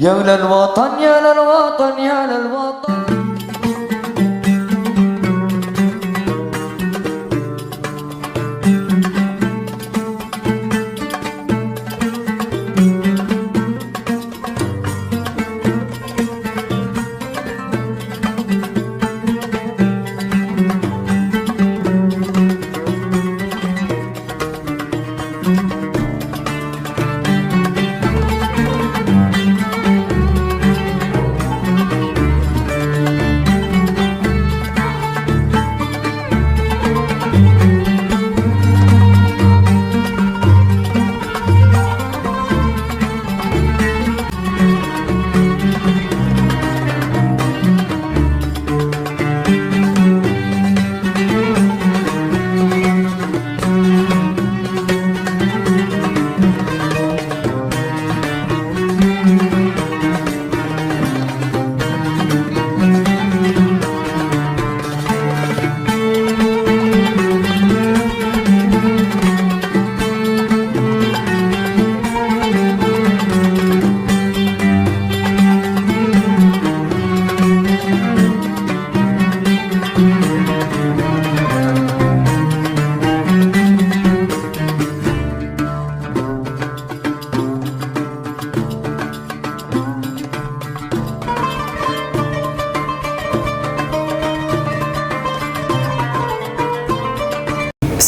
يا للوطن يا للوطن يا للوطن.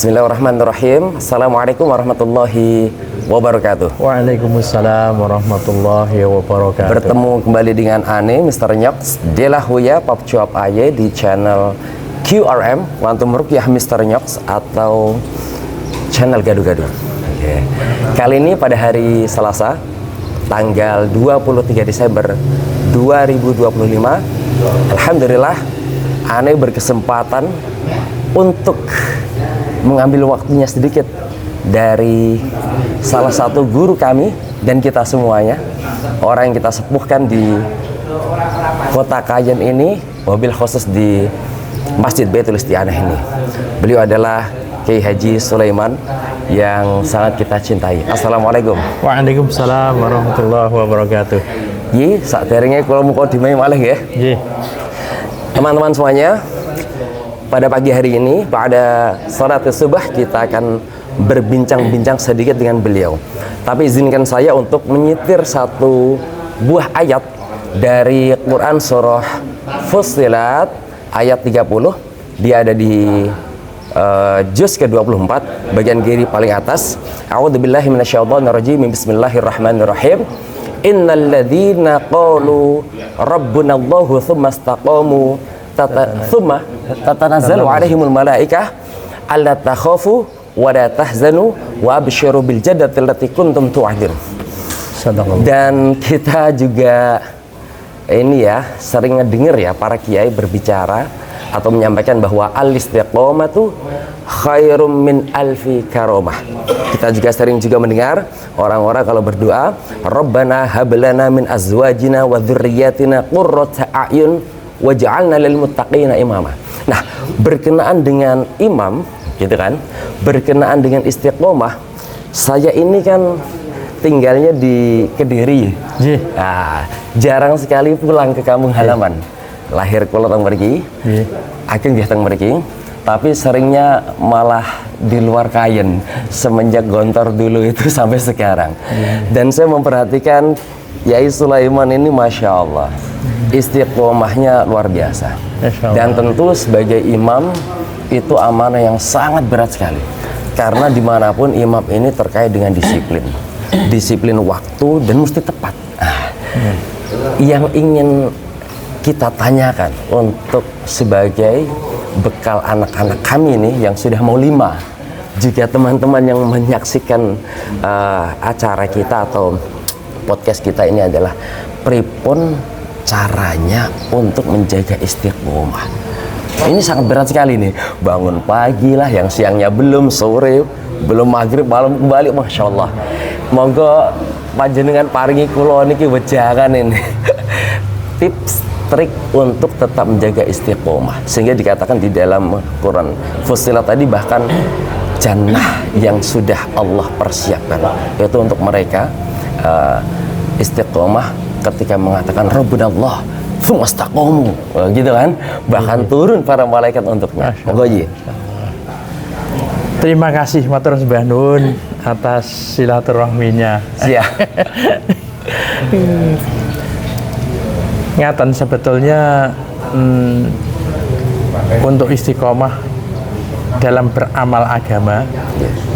Bismillahirrahmanirrahim. Assalamualaikum warahmatullahi wabarakatuh. Waalaikumsalam warahmatullahi wabarakatuh. Bertemu kembali dengan Ane, Mr. Nyox, Dela Huya, Pop Cuap Aye di channel QRM, Wantum Rukyah Mr. Nyox atau channel Gadu-Gadu. Okay. Kali ini pada hari Selasa, tanggal 23 Desember 2025, Alhamdulillah, Ane berkesempatan untuk mengambil waktunya sedikit dari salah satu guru kami dan kita semuanya, orang yang kita sepuhkan di kota Kajen ini, mobil khusus di Masjid Baitul Isti'anah ini. Beliau adalah Kiai Haji Sulaiman yang sangat kita cintai. Assalamualaikum. Waalaikumsalam warahmatullahi wabarakatuh. Yi, saat teringnya kalau mau dimai malah ya. Teman-teman semuanya, pada pagi hari ini, pada salat subuh, kita akan berbincang-bincang sedikit dengan beliau. Tapi izinkan saya untuk menyitir satu buah ayat dari Quran surah Fussilat ayat 30. Dia ada di juz ke-24, bagian kiri paling atas. A'udzubillahi minasyaitonirrajim. Bismillahirrahmanirrahim. Innal ladzina qalu rabbunallahu tsumma istaqamu tatanazzalu alaihimul malaikah alla takhafu wa la tahzanu wa abshiru bil jannati allati kuntum tu'adun. Dan kita juga ini ya sering ngedenger ya para kiai berbicara atau menyampaikan bahwa al-istiqomatu khairum min alfi karomah. Kita juga sering juga mendengar orang-orang kalau berdoa, Rabbana hablana min azwajina wa dzurriyyatina qurrata a'yun waj'alna lil muttaqina imama. Nah, berkenaan dengan imam, gitu kan? Berkenaan dengan istiqomah, saya ini kan tinggalnya di Kediri. Nah, jarang sekali pulang ke kampung halaman. Lahir kula teng mriki. Ageng nggih teng mriki, tapi seringnya malah di luar Kayen semenjak Gontor dulu itu sampai sekarang. Dan saya memperhatikan Yai Sulaiman ini Masya Allah, istiqomahnya luar biasa. Dan tentu sebagai imam itu amanah yang sangat berat sekali, karena dimanapun imam ini terkait dengan disiplin waktu dan mesti tepat. Yang ingin kita tanyakan untuk sebagai bekal anak-anak kami nih yang sudah mau 5, juga teman-teman yang menyaksikan acara kita atau podcast kita ini adalah pripun caranya untuk menjaga istiqomah. Ini sangat berat sekali nih, bangun pagi lah, yang siangnya belum, sore belum, maghrib, malam kembali, Masya Allah. Monggo panjenengan paringi kula niki wejangan ini tips trik untuk tetap menjaga istiqomah, sehingga dikatakan di dalam Quran Fussilat tadi bahkan jannah yang sudah Allah persiapkan, yaitu untuk mereka istiqomah ketika mengatakan Rabbuna Allah tsumastaqamu, gitu kan, bahkan turun para malaikat untuknya. Monggo Ji. Terima kasih matur sembah nuwun atas silaturahminya. Siap. Ngaten sebetulnya untuk istiqomah dalam beramal agama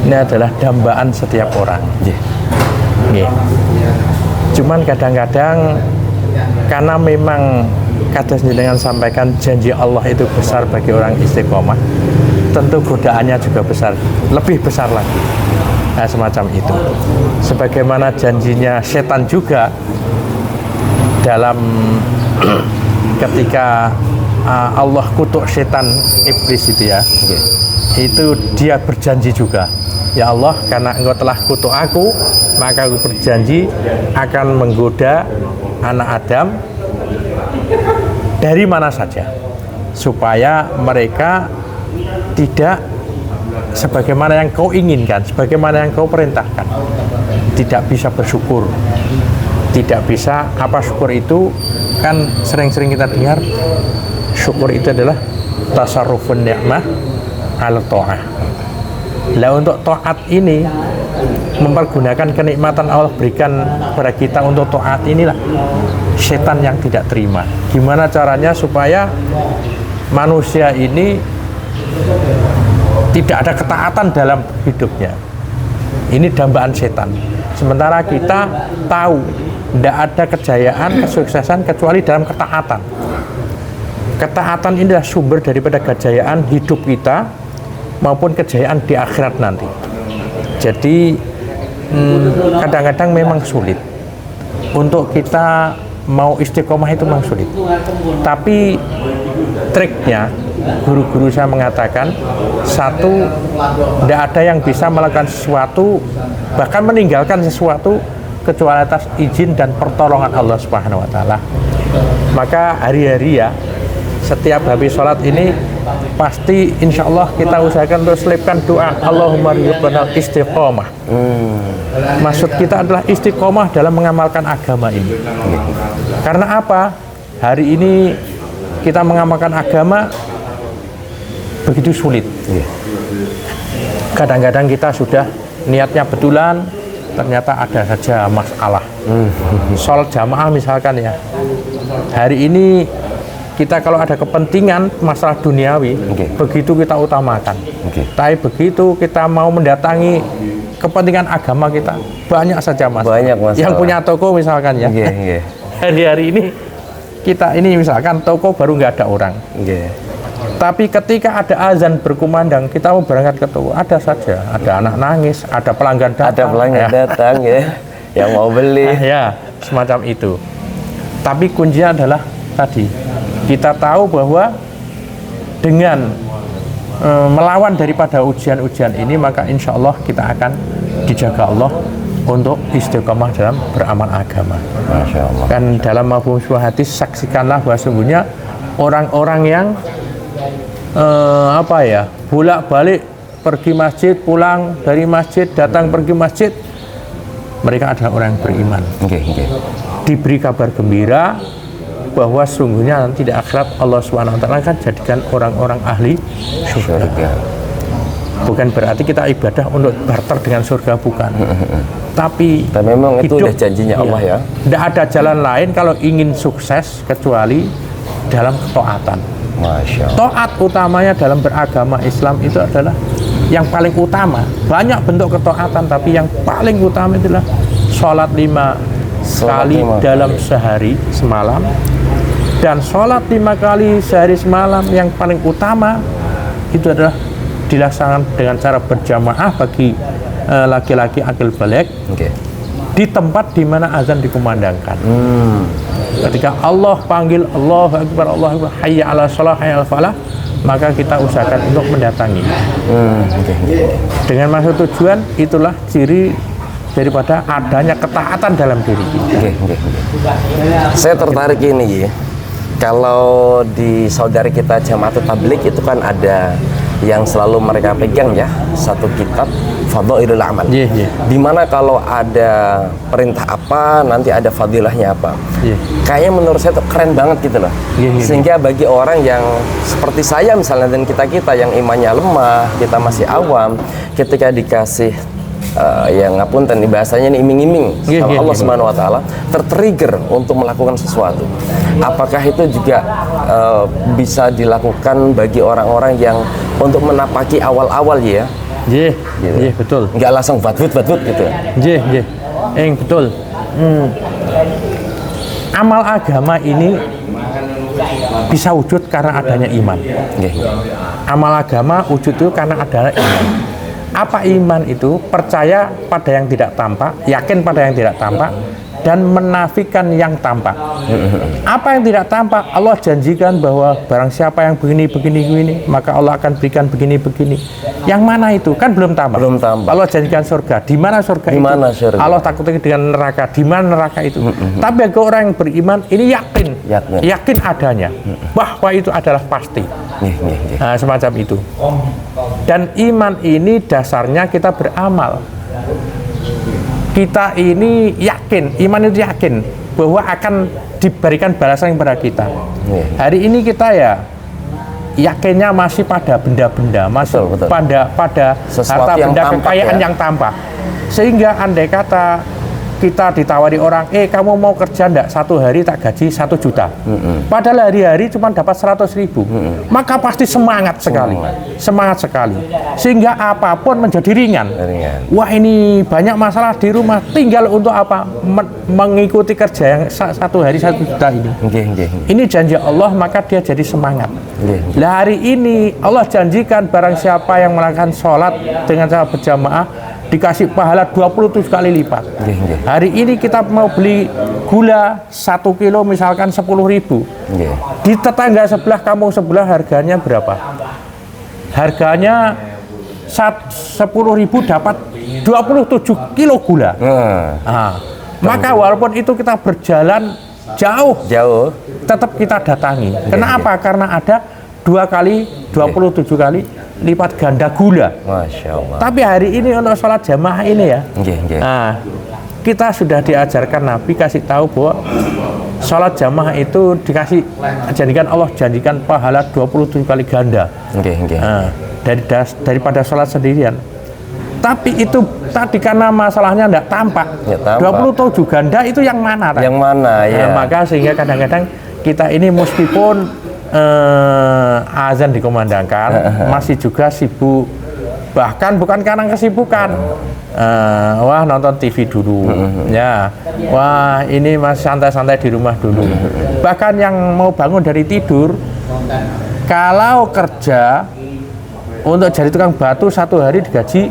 ini adalah dambaan setiap orang. Nggih. Cuman kadang-kadang karena memang kados jenengan sampaikan janji Allah itu besar bagi orang istiqomah, tentu godaannya juga besar, lebih besar lagi. Nah, semacam itu. Sebagaimana janjinya setan juga dalam ketika Allah kutuk setan iblis itu ya, itu dia berjanji juga, ya Allah, karena engkau telah kutuk aku, maka aku berjanji akan menggoda anak Adam dari mana saja supaya mereka tidak sebagaimana yang kau inginkan, sebagaimana yang kau perintahkan, tidak bisa bersyukur, tidak bisa. Apa syukur itu? Kan sering-sering kita dengar syukur itu adalah tasarrufun ni'mah ala ta'ah. Lah untuk taat ini, mempergunakan kenikmatan Allah berikan kepada kita untuk taat, inilah setan yang tidak terima. Gimana caranya supaya manusia ini tidak ada ketaatan dalam hidupnya? Ini dambaan setan. Sementara kita tahu tidak ada kejayaan, kesuksesan kecuali dalam ketaatan. Ketaatan ini adalah sumber daripada kejayaan hidup kita maupun kejayaan di akhirat nanti. Jadi kadang-kadang memang sulit untuk kita mau istiqomah, itu memang sulit. Tapi triknya, guru-guru saya mengatakan, satu, tidak ada yang bisa melakukan sesuatu bahkan meninggalkan sesuatu kecuali atas izin dan pertolongan Allah Subhanahu wa Ta'ala. Maka hari-hari ya, setiap habis sholat ini pasti insya Allah kita usahakan untuk selipkan doa Allahumma rzuqna istiqomah. Maksud kita adalah istiqomah dalam mengamalkan agama ini. Karena apa? Hari ini kita mengamalkan agama begitu sulit. Kadang-kadang kita sudah niatnya betulan, ternyata ada saja masalah. Sholat jamaah misalkan ya, hari ini kita kalau ada kepentingan masalah duniawi, begitu kita utamakan. Tapi begitu kita mau mendatangi kepentingan agama kita, banyak saja masalah. Yang punya toko misalkan ya, hari-hari ini kita ini misalkan toko baru nggak ada orang. Tapi ketika ada azan berkumandang, kita mau berangkat ke toko, ada saja, ada anak nangis, ada pelanggan datang, yang mau beli, ya semacam itu. Tapi kuncinya adalah tadi, kita tahu bahwa dengan melawan daripada ujian-ujian ini, maka insya Allah kita akan dijaga Allah untuk istiqomah dalam beramal agama. Masya Allah. Kan dalam mafhum sebuah hadis, saksikanlah bahwa sesungguhnya orang-orang yang bolak-balik pergi masjid, pulang dari masjid, datang pergi masjid, mereka adalah orang yang beriman. Diberi kabar gembira bahwa sungguhnya nanti di akhirat Allah SWT akan jadikan orang-orang ahli surga. Bukan berarti kita ibadah untuk barter dengan surga, bukan. Tapi memang itu hidup, udah janjinya Allah ya. Tidak ada jalan lain kalau ingin sukses kecuali dalam ketaatan. Masya Allah. Taat utamanya dalam beragama Islam itu adalah yang paling utama. Banyak bentuk ketaatan, tapi yang paling utama itulah sholat 5 kali dalam sehari semalam. Dan sholat 5 kali sehari semalam yang paling utama itu adalah dilaksanakan dengan cara berjamaah bagi laki-laki akil baligh di tempat di mana azan dikumandangkan. Ketika Allah panggil Allahu Akbar, Allahu Akbar, hayya ala shalah, hayya ala falah, maka kita usahakan untuk mendatangi. Dengan maksud tujuan, itulah ciri daripada adanya ketaatan dalam diri kita. Saya tertarik ini, kalau di saudari kita Jamaatul Tabligh itu kan ada yang selalu mereka pegang ya, satu kitab fadhailul amal. Dimana kalau ada perintah apa, nanti ada fadilahnya apa. Kayaknya menurut saya itu keren banget gitu loh. Sehingga bagi orang yang seperti saya misalnya dan kita yang imannya lemah, kita masih awam, ketika dikasih yang ngapunten nih bahasanya ini iming-iming sama Allah Subhanahu wa taala, tertrigger untuk melakukan sesuatu. Apakah itu juga bisa dilakukan bagi orang-orang yang untuk menapaki awal-awal ya? Gitu. Betul. Nggak langsung badut gitu. Betul. Amal agama ini bisa wujud karena adanya iman. Amal agama wujud itu karena adanya iman. Apa iman itu? Percaya pada yang tidak tampak, yakin pada yang tidak tampak, dan menafikan yang tampak. Apa yang tidak tampak? Allah janjikan bahwa barang siapa yang begini, maka Allah akan berikan begini. Yang mana itu? Kan belum tampak. Allah janjikan surga. Di mana surga itu? Allah takutkan dengan neraka. Di mana neraka itu? Tapi bagi orang yang beriman, ini yakin adanya. Bahwa itu adalah pasti. Nah, semacam itu. Dan iman ini dasarnya kita beramal. Kita ini yakin, iman itu yakin bahwa akan diberikan balasan kepada kita. Hari ini kita ya yakinnya masih pada benda-benda, masih pada harta benda kekayaan yang tampak. Sehingga andai kata kita ditawari orang, kamu mau kerja enggak? 1 hari tak gaji 1 juta. Padahal hari-hari cuma dapat 100.000. Maka pasti semangat sekali. Sehingga apapun menjadi ringan. Wah, ini banyak masalah di rumah, tinggal untuk apa? Mengikuti kerja yang 1 hari 1 juta ini. Ini janji Allah, maka dia jadi semangat. Nah, hari ini Allah janjikan barang siapa yang melakukan sholat dengan cara berjamaah dikasih pahala 27 kali lipat. Hari ini kita mau beli gula 1 kilo misalkan 10.000. Di tetangga sebelah, kampung sebelah harganya berapa? Harganya 10.000 dapat 27 kilo gula. Maka walaupun itu kita berjalan jauh, tetap kita datangi. Kenapa? Karena ada 2 kali 27 kali lipat ganda gula. Masya Allah. Tapi hari ini untuk sholat jamaah ini ya, nah, kita sudah diajarkan Nabi kasih tahu bahwa sholat jamaah itu Allah janjikan pahala 27 kali ganda. Nah, daripada sholat sendirian. Tapi itu tadi karena masalahnya tidak tampak. 27 ganda itu yang mana? Yang mana ya? Nah, maka sehingga kadang-kadang kita ini meskipun azan dikumandangkan masih juga sibuk, bahkan bukan karena kesibukan, wah nonton TV dulu, ya, wah ini masih santai-santai di rumah dulu. Bahkan yang mau bangun dari tidur, kalau kerja untuk jadi tukang batu 1 hari digaji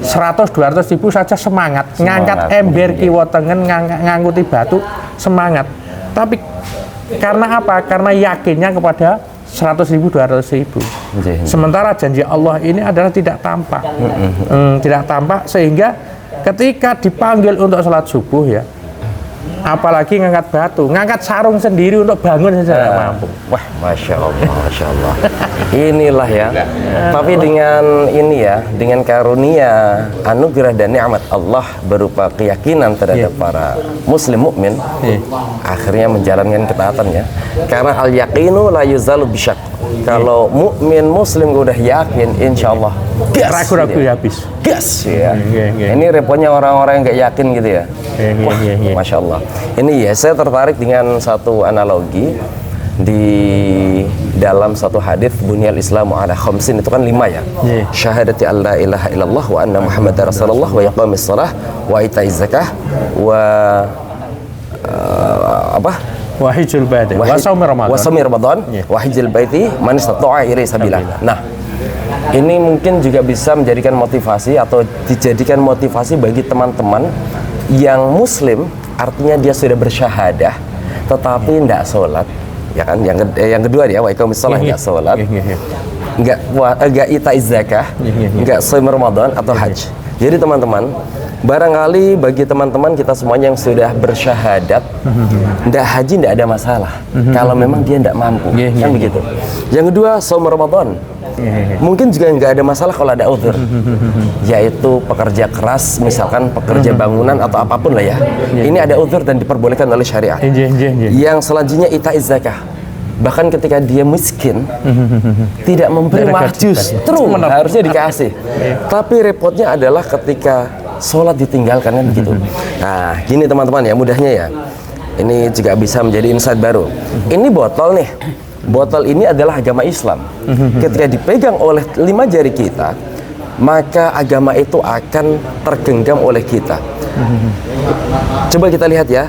100-200 ribu saja semangat, ngangkat ember kiwa tengen, ngangkuti batu semangat. Tapi karena apa? Karena yakinnya kepada 100.000, 200.000. Sementara janji Allah ini adalah tidak tampak. Tidak tampak, sehingga ketika dipanggil untuk sholat subuh ya, apalagi ngangkat batu, ngangkat sarung sendiri untuk bangun saja tidak mampu. Wah, Masya Allah. Inilah ya. Tapi dengan ini ya, dengan karunia, anugerah dan nikmat Allah berupa keyakinan terhadap para muslim mukmin, akhirnya menjalankan ketaatannya. Karena al yaqinu la yuzalu bisyak. Kalau mukmin muslim udah yakin, insya Allah ragu-ragu habis. Gas ya. Ini repotnya orang-orang yang nggak yakin gitu ya. Wah, Masya Allah. Ini ya, saya tertarik dengan satu analogi di dalam satu hadis, bunyal Islamu ala khamsin, itu kan 5 ya. Syahadati an la ilaha illallah wa anna Muhammadar Rasulullah wa iqamis shalah wa itaiz zakah wa wa hijjul baiti wa shaumi Ramadan wa hijjul baiti man istata'a ilaihi sabila. Nah, ini mungkin juga bisa menjadikan motivasi atau dijadikan motivasi bagi teman-teman yang muslim, artinya dia sudah bersyahadah tetapi tidak sholat, ya kan? Yang kedua dia wa iqamis shalah, nggak sholat, nggak itaiz zakah, nggak shaum Ramadan atau haji. Jadi teman-teman, barangkali bagi teman-teman kita semuanya yang sudah bersyahadat, ndak haji ndak ada masalah kalau memang dia ndak mampu, kan begitu. Yang kedua, shaum Ramadan. Mungkin juga nggak ada masalah kalau ada uzur, yaitu pekerja keras, misalkan pekerja bangunan atau apapun lah ya. Ini ada uzur dan diperbolehkan oleh syariat. Yang selanjutnya itaiz zakah. Bahkan ketika dia miskin, tidak memberi, malah justru harusnya dikasih. Tapi repotnya adalah ketika sholat ditinggalkan kan begitu. Nah, gini teman-teman ya, mudahnya ya. Ini juga bisa menjadi insight baru. Ini botol nih. Botol ini adalah agama Islam. Ketika dipegang oleh 5 jari kita, maka agama itu akan tergenggam oleh kita. Coba kita lihat ya.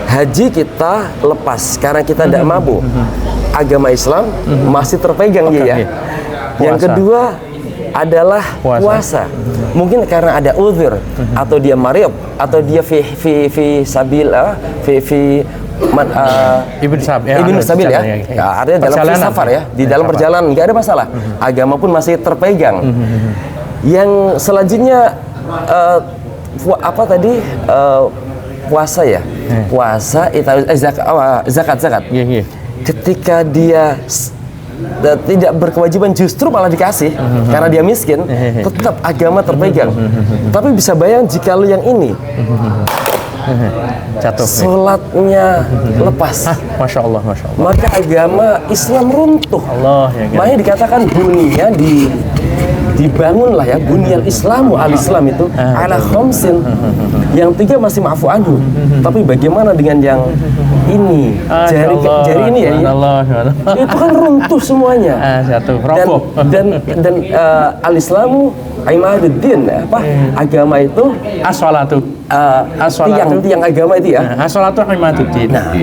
Haji kita lepas karena kita tidak mabuk. Agama Islam masih terpegang ya. Yang kedua adalah puasa. Mungkin karena ada uzur atau dia mariab atau dia fi sabil ibn sabil ya. Artinya dalam safar ya, di dalam perjalanan nggak ada masalah. Agama pun masih terpegang. Yang selanjutnya apa tadi? Puasa ya, puasa itu zakat. Ketika dia tidak berkewajiban justru malah dikasih karena dia miskin, tetap agama terpegang. Tapi bisa bayang jika lu yang ini jatuh, sholatnya lepas, masya Allah, maka agama Islam runtuh. Makanya dikatakan dunia dibangunlah ya bunyal Islamu al-Islam itu ala khamsin. Yang 3 masih ma'fu anhu. Tapi bagaimana dengan yang ini? Jari ini ya. Itu kan runtuh semuanya. Dan al-Islamu imaduddin, apa? Agama itu as-salatu. Tiang agama itu ya. As-salatu imaduddin. Nah,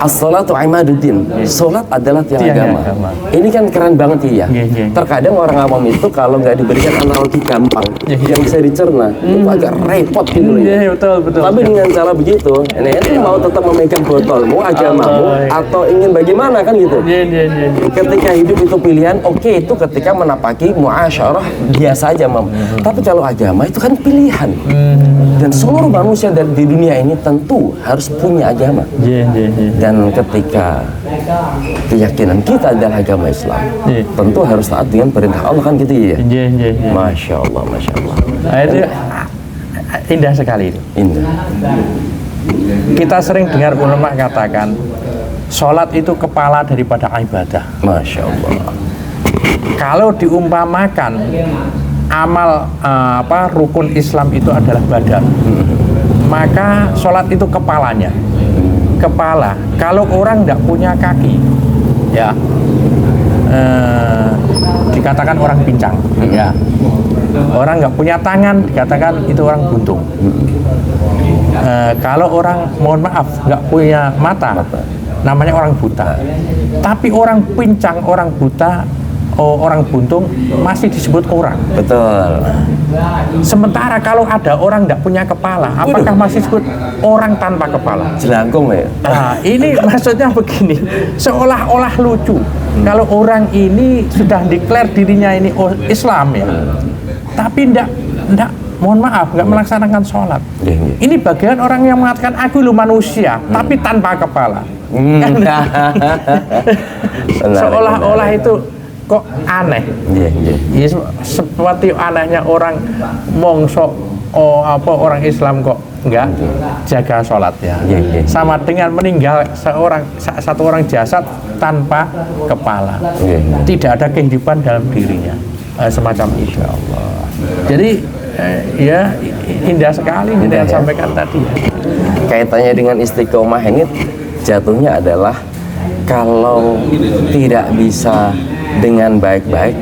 as-salatu imaduddin. Salat adalah tiang agama. Ini kan keren banget ya. Terkadang orang awam itu kalau nggak diberikan analogi gampang yang bisa dicerna, itu agak repot gitu ya. Betul. Tapi dengan cara begitu, ini mau tetap memegang botolmu, agamamu, atau ingin bagaimana kan gitu. Ketika hidup itu pilihan, oke, itu ketika menapaki muasyarah biasa aja, tapi kalau agama itu kan pilihan. Dan seluruh manusia di dunia ini tentu harus punya agama. Dan ketika keyakinan kita adalah agama Islam, tentu harus taat dengan perintah Allah kan gitu ya. Masya Allah. Nah, itu indah sekali itu. Indah. Kita sering dengar ulama katakan sholat itu kepala daripada ibadah. Masya Allah. Kalau diumpamakan amal rukun Islam itu adalah badan, maka sholat itu kepalanya. Kepala. Kalau orang tidak punya kaki, ya dikatakan orang pincang, ya. Orang nggak punya tangan dikatakan itu orang buntung. Kalau orang, mohon maaf, nggak punya mata, namanya orang buta. Tapi orang pincang, orang buta, orang buntung masih disebut orang. Betul. Sementara kalau ada orang tidak punya kepala, apakah masih disebut orang tanpa kepala? Jelangkung ya. Nah, ini maksudnya begini, seolah-olah lucu. Kalau orang ini sudah declare dirinya ini Islam ya, tapi tidak, mohon maaf, nggak melaksanakan sholat. Ini bagian orang yang mengatakan aku lu manusia, tapi tanpa kepala. Seolah-olah itu kok aneh. Ya, seperti anehnya orang mongso orang Islam kok enggak jaga sholatnya. Sama dengan meninggal satu orang jasad tanpa kepala. Tidak ada kehidupan dalam dirinya. Semacam itu. Allah. Jadi ya indah sekali yang disampaikan tadi. Kaitannya dengan istiqomah ini jatuhnya adalah kalau tidak bisa dengan baik-baik,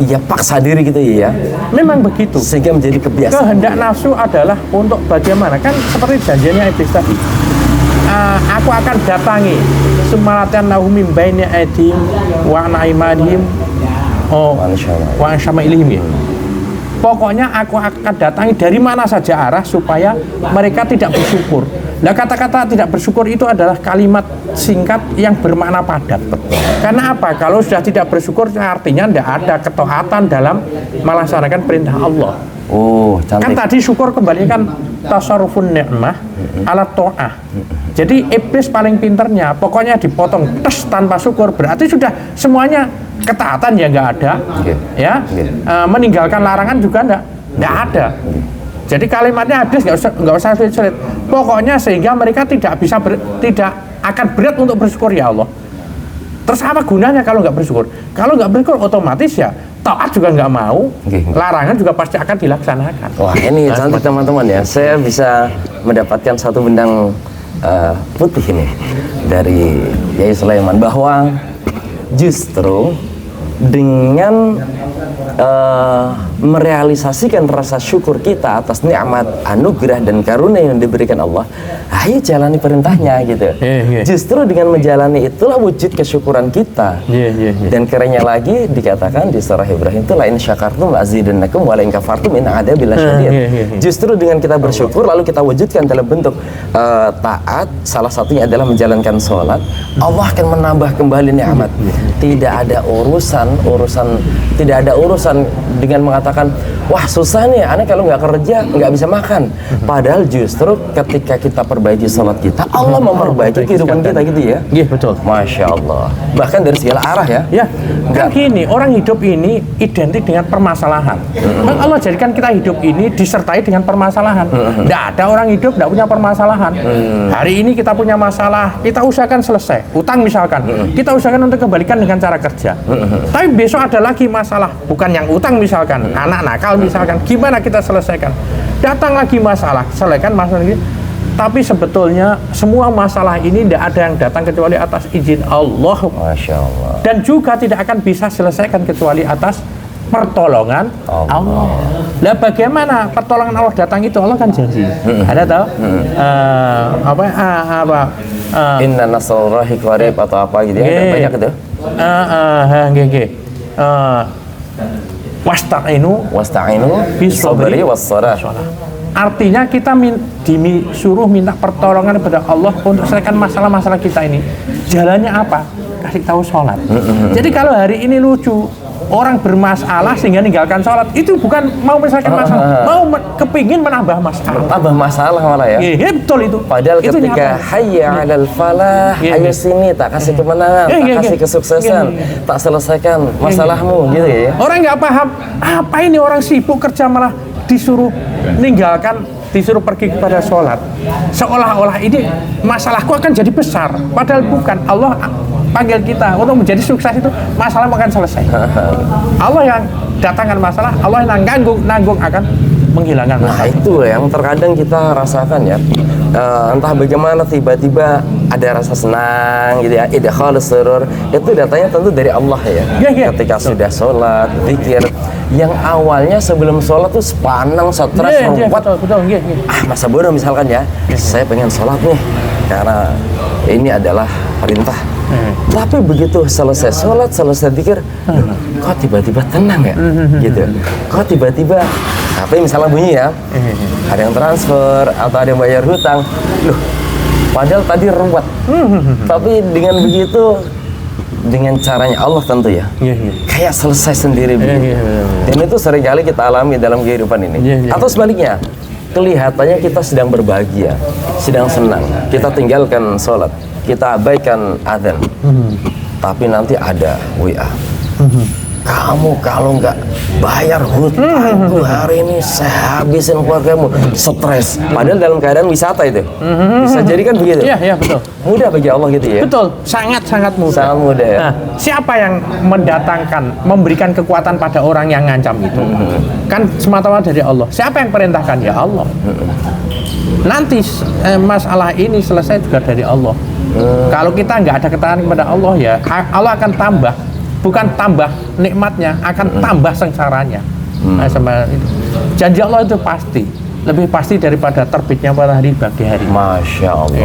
ya paksa diri gitu ya. Memang begitu. Sehingga menjadi kebiasaan. Kehendak nafsu adalah untuk bagaimana? Kan seperti janjinya iblis tadi. Aku akan datangi sumalatan lahum min baini aydihim wa an aimanihim wa an syama'ilihim. Pokoknya aku akan datangi dari mana saja arah supaya mereka tidak bersyukur. Nah, kata-kata tidak bersyukur itu adalah kalimat singkat yang bermakna padat. Karena apa? Kalau sudah tidak bersyukur artinya tidak ada ketaatan dalam melaksanakan perintah Allah. Oh, cantik. Kan tadi syukur kembali kan tasarrufun ni'mah ala ta'ah. Jadi iblis paling pinternya pokoknya dipotong tes tanpa syukur, berarti sudah semuanya ketaatan ya nggak ada, ya. Meninggalkan larangan juga nggak ada. Jadi kalimatnya hadis nggak usah sulit. Pokoknya sehingga mereka tidak akan berat untuk bersyukur ya Allah. Terus apa gunanya kalau nggak bersyukur? Kalau nggak bersyukur otomatis ya taat juga nggak mau, larangan juga pasti akan dilaksanakan. Wah ini cantik teman-teman ya. Saya bisa mendapatkan satu benang putih ini dari Yai Sulaiman bahwa justru dengan merealisasikan rasa syukur kita atas nikmat, anugerah dan karunia yang diberikan Allah, ayo jalani perintahnya gitu. Justru dengan menjalani itulah wujud kesyukuran kita. Dan kerennya lagi dikatakan di surah Ibrahim itu la in syakartum la azidannakum wa la in kafartum inna adzabi lasyadid. Justru dengan kita bersyukur lalu kita wujudkan dalam bentuk taat, salah satunya adalah menjalankan sholat, Allah akan menambah kembali nikmat. Tidak ada urusan dengan mengatakan wah susah nih, aneh kalau nggak kerja nggak bisa makan. Padahal justru ketika kita perbaiki sholat kita, Allah memperbaiki kehidupan kita gitu ya. Iya betul. Masya Allah. Bahkan dari segala arah ya. Ya. Kan gini, orang hidup ini identik dengan permasalahan. Allah jadikan kita hidup ini disertai dengan permasalahan. Nggak ada orang hidup nggak punya permasalahan. Hari ini kita punya masalah, kita usahakan selesai. Utang misalkan, kita usahakan untuk kembalikan dengan cara kerja. Tapi besok ada lagi masalah, bukan yang utang misalkan, anak nakal misalkan, gimana kita selesaikan? Datang lagi masalah, selesaikan masalah ini. Tapi sebetulnya semua masalah ini tidak ada yang datang kecuali atas izin Allah. Masya Allah. Dan juga tidak akan bisa selesaikan kecuali atas pertolongan Allah. Lah bagaimana pertolongan Allah datang itu? Allah kan janji. Ada tahu? Inna nasrullahi qarib atau apa gitu ya? Ada banyak itu. Wasta'inu bis-sabri was-shalah. Artinya kita disuruh minta pertolongan kepada Allah untuk selesaikan masalah-masalah kita ini. Jalannya apa? Kasih tahu sholat. Jadi kalau hari ini lucu, orang bermasalah sehingga meninggalkan sholat, itu bukan mau menyelesaikan masalah, mau kepingin menambah masalah. Tambah masalah malah ya. Iya betul itu. Padahal itu ketika hayya 'alal falah, ayo sini tak kasih kemenangan, tak kasih kesuksesan, tak selesaikan masalahmu gitu ya. Orang nggak paham, apa ini orang sibuk kerja malah disuruh disuruh pergi kepada sholat, seolah-olah ini masalahku akan jadi besar, padahal bukan. Allah panggil kita untuk menjadi sukses itu masalah akan selesai. Allah yang datangkan masalah, Allah yang nanggung akan menghilangkan masalah. Nah itu yang terkadang kita rasakan ya, entah bagaimana tiba-tiba ada rasa senang gitu ya, idkhal surur, itu datanya tentu dari Allah ya. Ketika sudah sholat, zikir, yang awalnya sebelum sholat tuh sepanang, stres, ruwet, masa bodoh misalkan ya, saya pengen sholat nih karena ini adalah perintah. Tapi begitu selesai sholat, selesai zikir, kok tiba-tiba tenang ya, gitu. Kok tiba-tiba HP misalnya bunyi ya, ada yang transfer atau ada yang bayar hutang, loh, padahal tadi ruwet. Tapi dengan begitu, dengan caranya Allah tentu ya, kayak selesai sendiri begitu. Dan itu seringkali kita alami dalam kehidupan ini. Atau sebaliknya, kelihatannya kita sedang berbahagia, sedang senang, kita tinggalkan sholat, kita abaikan adzan, tapi nanti ada WA. Kamu kalau nggak bayar hutangku hari ini saya habisin keluargamu, stres. Padahal dalam keadaan wisata itu, bisa jadi kan begitu. Iya betul. Mudah bagi Allah gitu ya. Betul, sangat mudah. Sangat mudah ya. Nah, siapa yang memberikan kekuatan pada orang yang ngancam itu? Kan semata-mata dari Allah. Siapa yang perintahkan? Ya Allah. Nanti masalah ini selesai juga dari Allah. Kalau kita nggak ada ketaatan kepada Allah ya, Allah akan tambah. Bukan tambah nikmatnya, akan tambah sengsaranya. Nah, sama itu. Janji Allah itu pasti, lebih pasti daripada terbitnya matahari pagi hari. Masya Allah.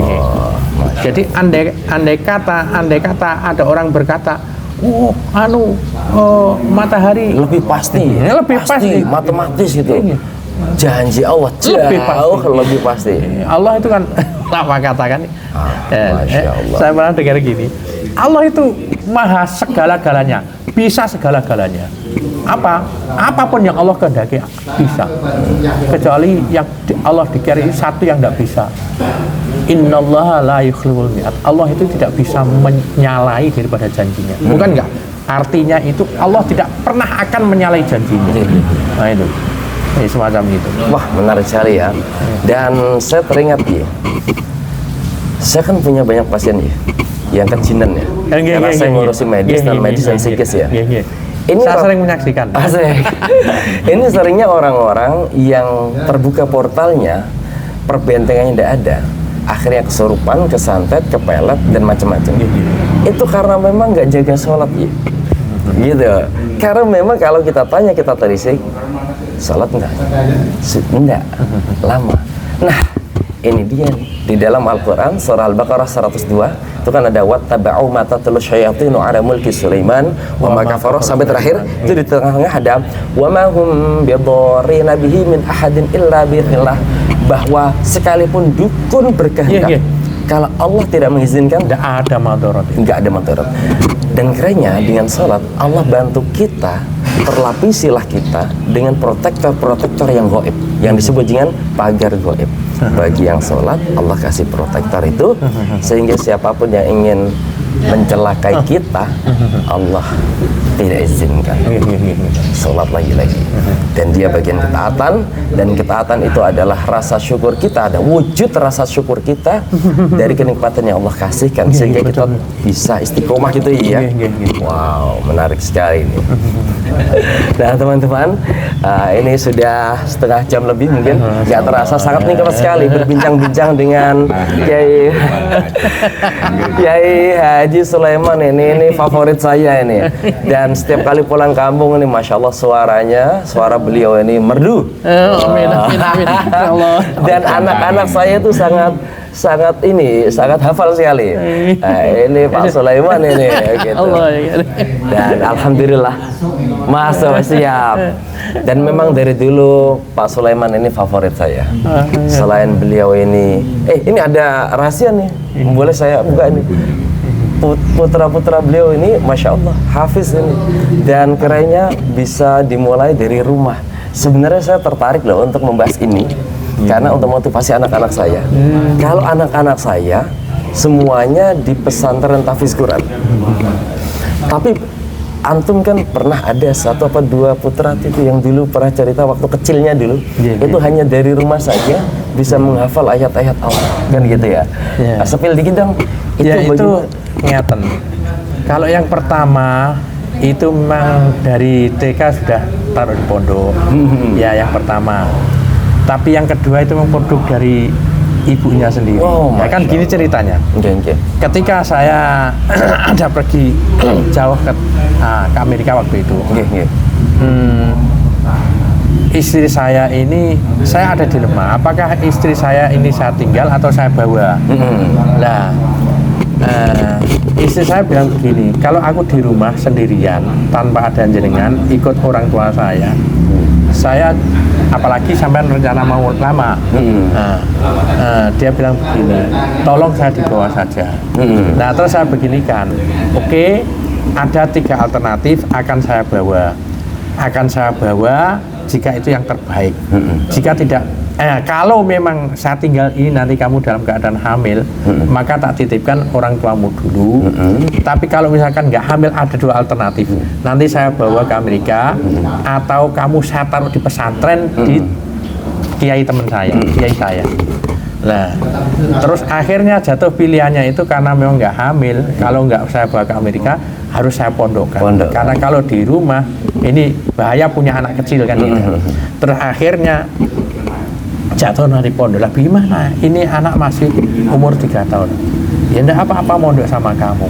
Jadi andai kata ada orang berkata, matahari lebih pasti, lebih pasti, matematis gitu. Janji Allah lebih pasti. Allah itu kan lama katakan. Masya Allah. Saya pernah dengar gini. Allah itu maha segala-galanya, bisa segala-galanya. Apapun yang Allah kehendaki bisa. Kecuali yang Allah dikira satu yang tidak bisa. Innallaha la yukhliful mi'ad. Allah itu tidak bisa menyalahi daripada janjinya. Bukan enggak? Artinya itu Allah tidak pernah akan menyalahi janjinya. Nah itu, semacam itu. Wah, menarik sekali ya. Dan saya teringat ya, saya kan punya banyak pasien ya, yang kejinan ya. Karena saya ngurusi medis dan medis dan psikis ya. Ini saya sering menyaksikan. Ini seringnya orang-orang yang terbuka portalnya, perbentengannya tidak ada, akhirnya kesurupan, kesantet, kepelet dan macam-macam. Itu karena memang nggak jaga sholat ya. Gitu. Karena memang kalau kita tanya, kita terisik, sholat enggak lama. Nah, ini dia nih. Di dalam Al-Quran surah Al-Baqarah 102 itu kan ada wattaba'u ma tatlu syayatinu ala mulki Sulaiman wa ma kafara sampai terakhir. Itu di tengah-tengah ada wa ma hum bidarrina bihi min ahadin illa bi'idznillah, bahwa sekalipun dukun berkehendak, kalau Allah tidak mengizinkan, tidak ada madarat. Dan kerennya dengan sholat Allah bantu kita, terlapisilah kita dengan protektor yang gaib, yang disebut dengan pagar gaib. Bagi yang sholat, Allah kasih protektor itu, sehingga siapapun yang ingin mencelakai kita, Allah tidak izinkan sholat lagi-lagi. Dan dia bagian ketaatan, dan ketaatan itu adalah rasa syukur kita, ada wujud rasa syukur kita dari kenikmatan yang Allah kasihkan, sehingga kita bisa istiqomah gitu ya. Wow, menarik sekali ini. Nah teman-teman, ini sudah setengah jam lebih, mungkin nggak terasa, sangat nikmat sekali berbincang-bincang dengan Kiai Haji Sulaiman. Ini favorit saya ini, dan setiap kali pulang kampung ini Masya Allah suara beliau ini merdu. Amin. Dan anak-anak saya itu sangat hafal sekali. Ini Pak Sulaiman ini gitu. Dan alhamdulillah masuk siap. Dan memang dari dulu Pak Sulaiman ini favorit saya. Selain beliau ini ada rahasia nih, boleh saya buka ini. Putra-putra beliau ini Masya Allah hafiz ini, dan kerennya bisa dimulai dari rumah. Sebenarnya saya tertarik loh untuk membahas ini karena untuk motivasi anak-anak saya. Kalau anak-anak saya semuanya di pesantren tahfiz Quran, tapi antum kan pernah ada 1 atau 2 putra itu yang dulu pernah cerita waktu kecilnya dulu, itu hanya dari rumah saja bisa menghafal ayat-ayat Allah, kan gitu ya. Sepil dikit dong. Itu ngeten. Kalau yang pertama itu memang dari TK sudah taruh di pondok. Ya, yang pertama. Tapi yang kedua itu memang produk dari ibunya sendiri. Ya kan gini ceritanya. Ketika saya ada pergi jauh ke Amerika waktu itu. Istri saya ini, saya ada dilema, apakah istri saya ini saya tinggal atau saya bawa? Nah, istri saya bilang begini, kalau aku di rumah sendirian tanpa ada jenengan, ikut orang tua saya apalagi sampai rencana mau lama, dia bilang begini, tolong saya dibawa saja. Nah terus saya beginikan, oke, ada 3 alternatif akan saya bawa jika itu yang terbaik. Jika tidak, kalau memang saya tinggal ini nanti kamu dalam keadaan hamil, maka tak titipkan orang tuamu dulu. Tapi kalau misalkan nggak hamil, ada 2 alternatif. Nanti saya bawa ke Amerika, atau kamu saya taruh di pesantren di kiai teman saya, kiai saya. Nah, terus akhirnya jatuh pilihannya itu karena memang nggak hamil. Kalau nggak saya bawa ke Amerika, harus saya pondokkan. Karena kalau di rumah ini bahaya punya anak kecil kan gitu. Terus akhirnya jatuh dari pondok. Lah gimana? Ini anak masih umur 3 tahun. Ya enggak apa-apa mondok sama kamu.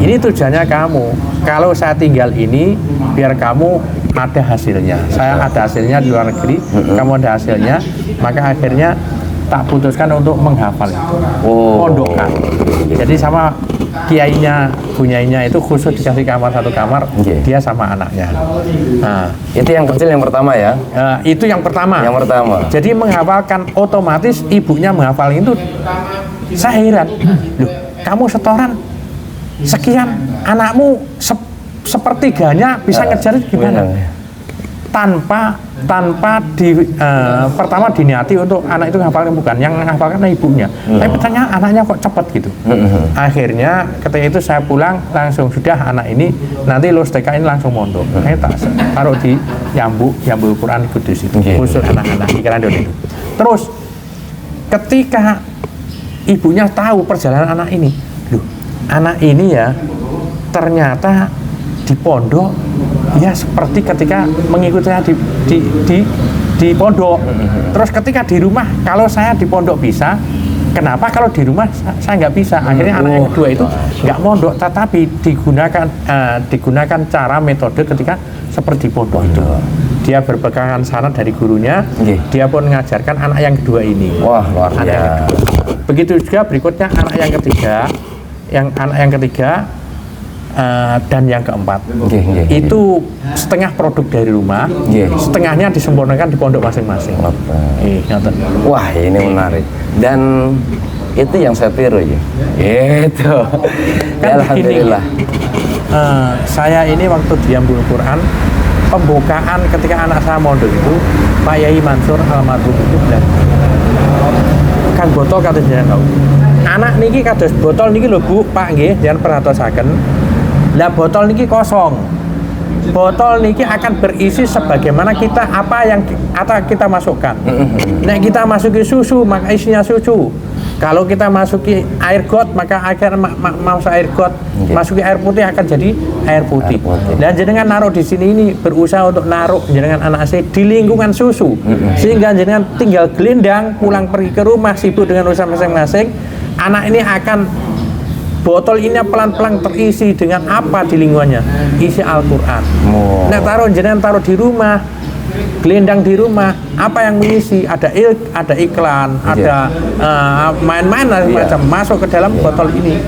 Ini tujuannya kamu. Kalau saya tinggal ini biar kamu ada hasilnya. Saya ada hasilnya di luar negeri, kamu ada hasilnya, maka akhirnya tak putuskan untuk menghafal itu. Pondokkan. Jadi sama kiainya, bunyainya itu khusus dikasih kamar 1 kamar, dia sama anaknya. Nah, itu yang kecil yang pertama ya? Itu yang pertama. Jadi menghafalkan otomatis ibunya menghafal itu. Saya heran, loh, kamu setoran sekian, anakmu sepertiganya bisa ngejar gimana? tanpa pertama diniati untuk anak itu menghafalkan, bukan yang menghafalkan ibunya. Tapi pertanyaan anaknya kok cepat gitu. Akhirnya ketika itu saya pulang langsung, sudah anak ini nanti lulus TK ini langsung mondok. Saya taruh di Jambu Quran Kudus itu, khusus anak-anak di Kerandon itu. Terus ketika ibunya tahu perjalanan anak ini, loh, anak ini ya ternyata di pondok ya seperti ketika mengikuti saya di pondok. Terus ketika di rumah, kalau saya di pondok bisa, kenapa kalau di rumah saya nggak bisa? Akhirnya anak yang kedua itu nggak mondok, tetapi digunakan cara metode ketika seperti pondok itu. Dia berpegangan sanad dari gurunya, dia pun mengajarkan anak yang kedua ini. Wah, luar biasa. Begitu juga berikutnya anak yang ketiga, dan yang keempat. Itu setengah produk dari rumah, setengahnya disempurnakan di pondok masing-masing. Wah, ini menarik. Dan itu yang saya tiru ya. Itu. Kan Alhamdulillah. Saya ini waktu di Jambu Quran, pembukaan ketika anak saya mondok itu, Pak Yai Mansur almarhum itu bilang, Kang botol kata jenengan tau. Anak niki kados botol niki lho Bu, Pak nggih, jangan perhatosaken. Lah botol niki kosong. Botol niki akan berisi sebagaimana apa yang kita masukkan. Nek kita masuki susu maka isinya susu. Kalau kita masuki air got maka masuk air got. Masuki air putih akan jadi air putih. Dan jenengan naruh di sini ini berusaha untuk naruh jenengan anak saya di lingkungan susu. Sehingga jenengan tinggal gelendang pulang pergi ke rumah sibuk dengan usaha masing-masing. Anak ini akan botol ini pelan-pelan terisi dengan apa di lingkungannya? Isi Al-Quran. Nah, jenengan taruh di rumah, gelendang di rumah, apa yang mengisi? Ada iklan, ada main-main macam masuk ke dalam botol ini.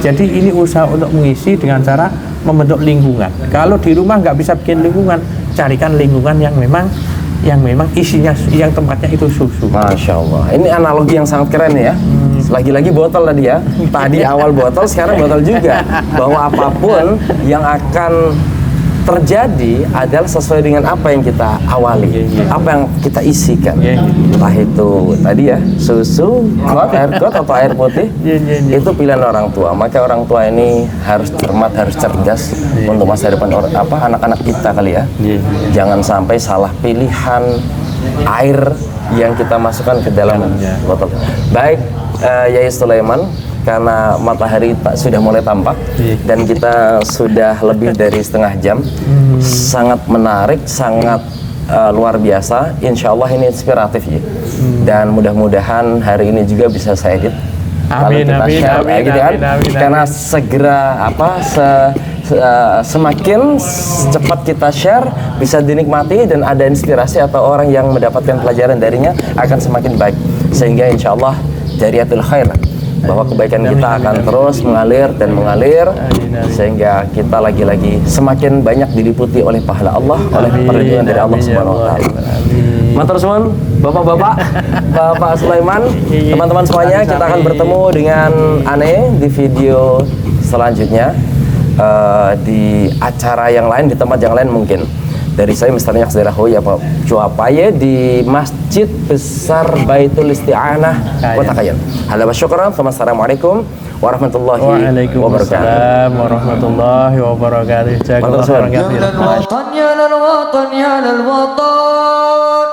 Jadi ini usaha untuk mengisi dengan cara membentuk lingkungan. Kalau di rumah nggak bisa bikin lingkungan, carikan lingkungan yang memang isinya, yang tempatnya itu susu. Masya Allah. Ini analogi yang sangat keren ya. Lagi-lagi botol tadi ya. Tadi awal botol, sekarang botol juga. Bahwa apapun yang akan terjadi adalah sesuai dengan apa yang kita awali, apa yang kita isikan. Entah itu tadi ya susu, air got atau air putih, itu pilihan orang tua. Maka orang tua ini harus cermat, harus cerdas untuk masa depan anak-anak kita kali ya. Jangan sampai salah pilihan air yang kita masukkan ke dalam botol. Baik, Yai Sulaiman, karena matahari sudah mulai tampak dan kita sudah lebih dari setengah jam, sangat menarik, sangat luar biasa. Insya Allah ini inspiratif ya, dan mudah-mudahan hari ini juga bisa saya edit. Amin, karena segera semakin cepat kita share, bisa dinikmati dan ada inspirasi atau orang yang mendapatkan pelajaran darinya akan semakin baik, sehingga insya Allah jariyatul khair, bahwa kebaikan kita akan terus mengalir dan mengalir, sehingga kita lagi-lagi semakin banyak diliputi oleh pahala Allah, oleh perlindungan dari Allah Subhanahu wa taala. Matur suwun Bapak-bapak, Bapak Sulaiman, teman-teman semuanya, kita akan bertemu dengan Ane di video selanjutnya, di acara yang lain, di tempat yang lain mungkin. Dari saya Mr. Nyak Zerahu ya Pak Cuapaye di Masjid Besar Baitul Isti'anah Kota Kayen. Halo syukran, wassalamualaikum warahmatullahi wabarakatuh. Waalaikumsalam warahmatullahi wabarakatuh. يا للوطن يا للوطن يا للوطن